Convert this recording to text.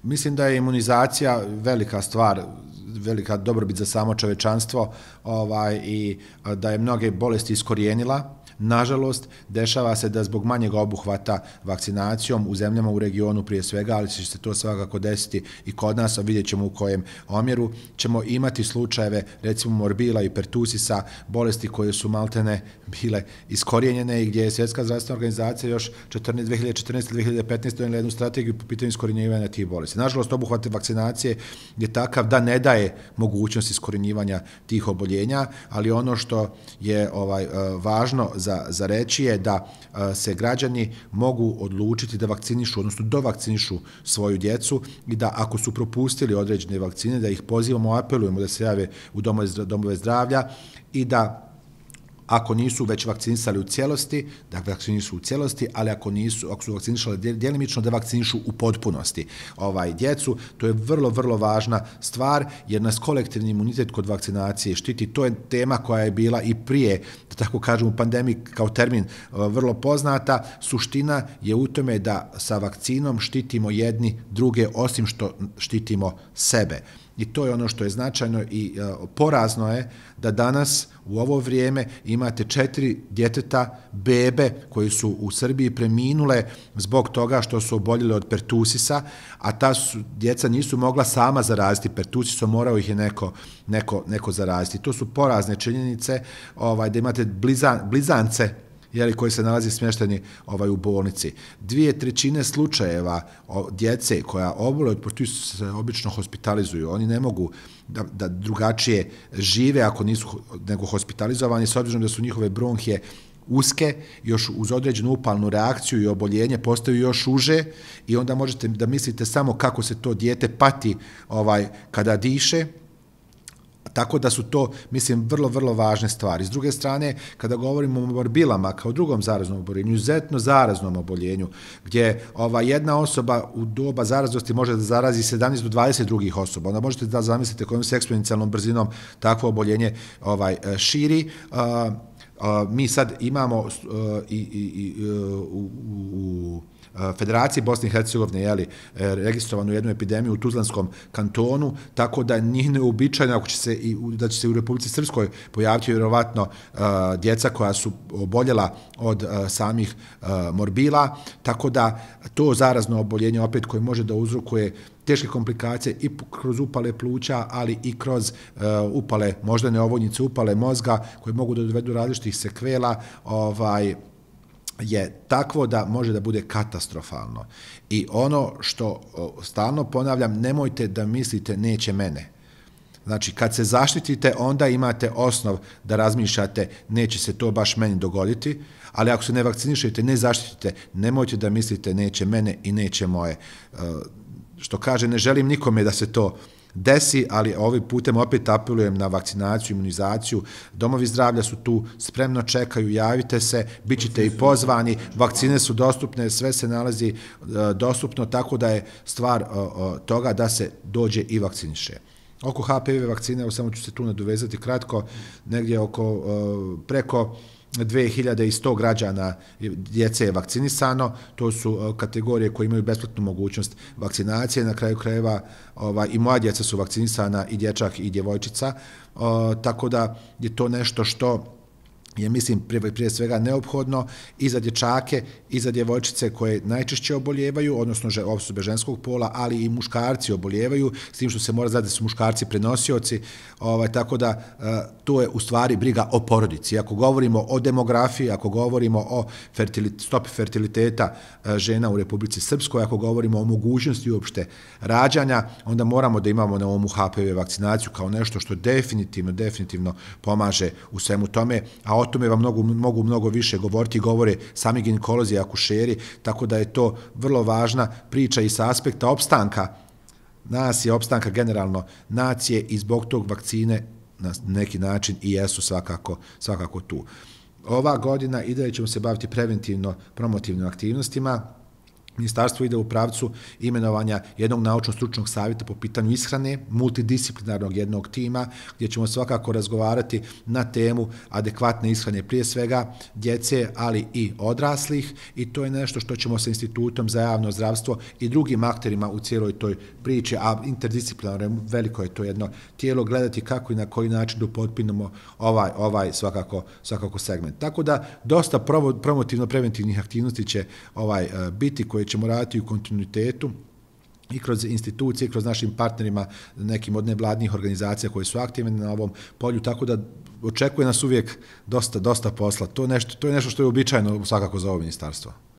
Mislim da je imunizacija velika stvar, velika dobrobit za samo čovečanstvo i da je mnoge bolesti iskorijenila. Nažalost, dešava se da zbog manjeg obuhvata vakcinacijom u zemljama u regionu prije svega, ali će se to svakako desiti i kod nas, a vidjet ćemo u kojem omjeru, ćemo imati slučajeve, recimo morbila i pertusisa, bolesti koje su maltene bile iskorijenjene i gdje je Svjetska zdravstvena organizacija još 2014-2015 donijela jednu strategiju po pitanju iskorenjivanja tih bolesti. Nažalost, obuhvat vakcinacije je takav da ne daje mogućnost iskorenjivanja tih oboljenja, ali ono što je važno za reći je da se građani mogu odlučiti da vakcinišu, odnosno dovakcinišu svoju djecu i da ako su propustili određene vakcine, da ih pozivamo, apelujemo da se jave u domove zdravlja i da ako nisu već vakcinisali u cijelosti, da vakcinišu u cijelosti, ali ako su vakcinišali djelimično, da vakcinišu u potpunosti djecu. To je vrlo, vrlo važna stvar, jer nas kolektivni imunitet kod vakcinacije štiti. To je tema koja je bila i prije, da tako kažem, u pandemiji kao termin vrlo poznata. Suština je u tome da sa vakcinom štitimo jedni druge, osim što štitimo sebe. I to je ono što je značajno i porazno je da danas u ovo vrijeme imate 4 djeteta, bebe, koji su u Srbiji preminule zbog toga što su oboljeli od pertusisa, a ta djeca nisu mogla sama zaraziti pertusisom, morao ih je neko zaraziti. To su porazne činjenice da imate blizance koji se nalazi smješteni u bolnici. 2/3 slučajeva djece koja obole od pertusisa se obično hospitalizuju. Oni ne mogu da drugačije žive ako nisu nego hospitalizovani, s obzirom da su njihove bronhije uske, još uz određenu upalnu reakciju i oboljenje postaju još uže i onda možete da mislite samo kako se to dijete pati kada diše. Tako da su to, mislim, vrlo, vrlo važne stvari. S druge strane, kada govorimo o morbilama kao drugom zaraznom oboljenju, izuzetno zaraznom oboljenju, gdje jedna osoba u doba zaraznosti može da zarazi 17 do 20 drugih osoba, onda možete da zamislite kojom se eksponencijalnom brzinom takvo oboljenje širi. Mi sad imamo u Federaciji Bosne i Hercegovine registrovanu jednu epidemiju u Tuzlanskom kantonu, tako da nije neuobičajeno da će se u Republici Srpskoj pojaviti vjerovatno djeca koja su oboljela od samih morbila, tako da to zarazno oboljenje opet koje može da uzrokuje teške komplikacije i kroz upale pluća, ali i kroz upale moždane ovojnice, upale mozga, koje mogu da dovedu različitih sekvela, je takvo da može da bude katastrofalno. I ono što stalno ponavljam, nemojte da mislite neće mene. Znači, kad se zaštitite, onda imate osnov da razmišljate neće se to baš meni dogoditi, ali ako se ne vakcinišete, ne zaštitite, nemojte da mislite neće mene i neće moje. Što kaže, ne želim nikome da se to desi, ali ovim putem opet apelujem na vakcinaciju, imunizaciju. Domovi zdravlja su tu, spremno čekaju, javite se, bit ćete i pozvani, vakcine su dostupne, sve se nalazi dostupno, tako da je stvar toga da se dođe i vakciniše. Oko HPV vakcine, samo ću se tu nadovezati kratko, negdje preko 2100 građana djece je vakcinisano, to su kategorije koje imaju besplatnu mogućnost vakcinacije, na kraju krajeva i moja djeca su vakcinisana, i dječak i djevojčica, tako da je to nešto što je, mislim, prije svega neophodno i za dječake i za djevojčice koje najčešće oboljevaju, odnosno osobe ženskog pola, ali i muškarci oboljevaju, s tim što se mora znati da su muškarci prenosioci, tako da to je u stvari briga o porodici. Ako govorimo o demografiji, ako govorimo o stopi fertiliteta žena u Republici Srpskoj, ako govorimo o mogućnosti uopšte rađanja, onda moramo da imamo na umu HPV vakcinaciju kao nešto što definitivno pomaže u svemu tome, a o tome vam mogu mnogo više govoriti, govore sami ginekolozi i akušeri, tako da je to vrlo važna priča i sa aspekta opstanka nas je, opstanka generalno nacije, i zbog tog vakcine na neki način i jesu svakako tu. Ova godina i dalje ćemo se baviti preventivno promotivnim aktivnostima. Ministarstvo ide u pravcu imenovanja jednog naučno-stručnog savjeta po pitanju ishrane, multidisciplinarnog jednog tima, gdje ćemo svakako razgovarati na temu adekvatne ishrane prije svega djece, ali i odraslih, i to je nešto što ćemo sa Institutom za javno zdravstvo i drugim akterima u cijeloj toj priči, a interdisciplinarno veliko je to jedno tijelo, gledati kako i na koji način da upotpunimo ovaj svakako segment. Tako da dosta promotivno-preventivnih aktivnosti će biti koje ćemo raditi u kontinuitetu i kroz institucije, kroz našim partnerima, nekim od nevladnih organizacija koje su aktivne na ovom polju, tako da očekuje nas uvijek dosta posla. To je nešto što je uobičajeno svakako za ovo ministarstvo.